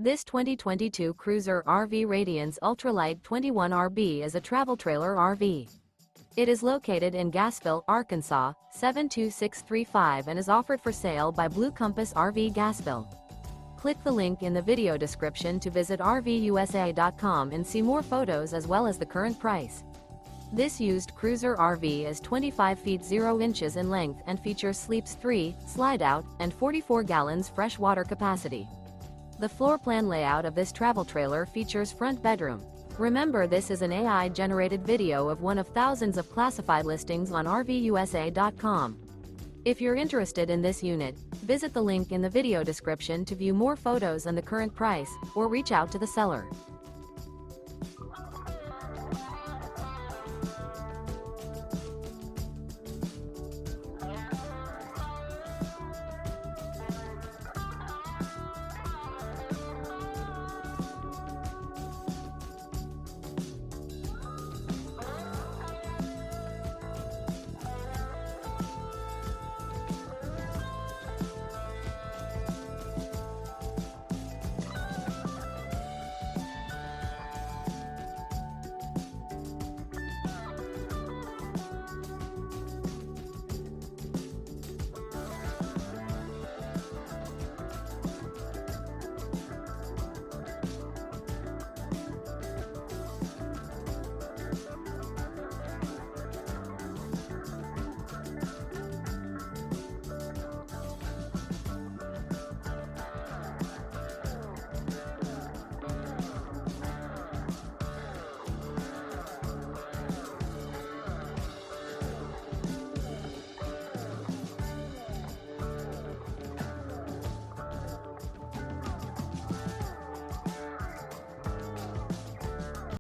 This 2022 Cruiser RV Radiance Ultralight 21RB is a travel trailer RV. It is located in Gassville, Arkansas, 72635 and is offered for sale by Blue Compass RV Gassville. Click the link in the video description to visit RVUSA.com and see more photos as well as the current price. This used Cruiser RV is 25 feet 0 inches in length and features Sleeps 3, Slideout, and 44 gallons fresh water capacity. The floor plan layout of this travel trailer features front bedroom. Remember, this is an AI-generated video of one of thousands of classified listings on RVUSA.com. If you're interested in this unit, visit the link in the video description to view more photos and the current price, or reach out to the seller.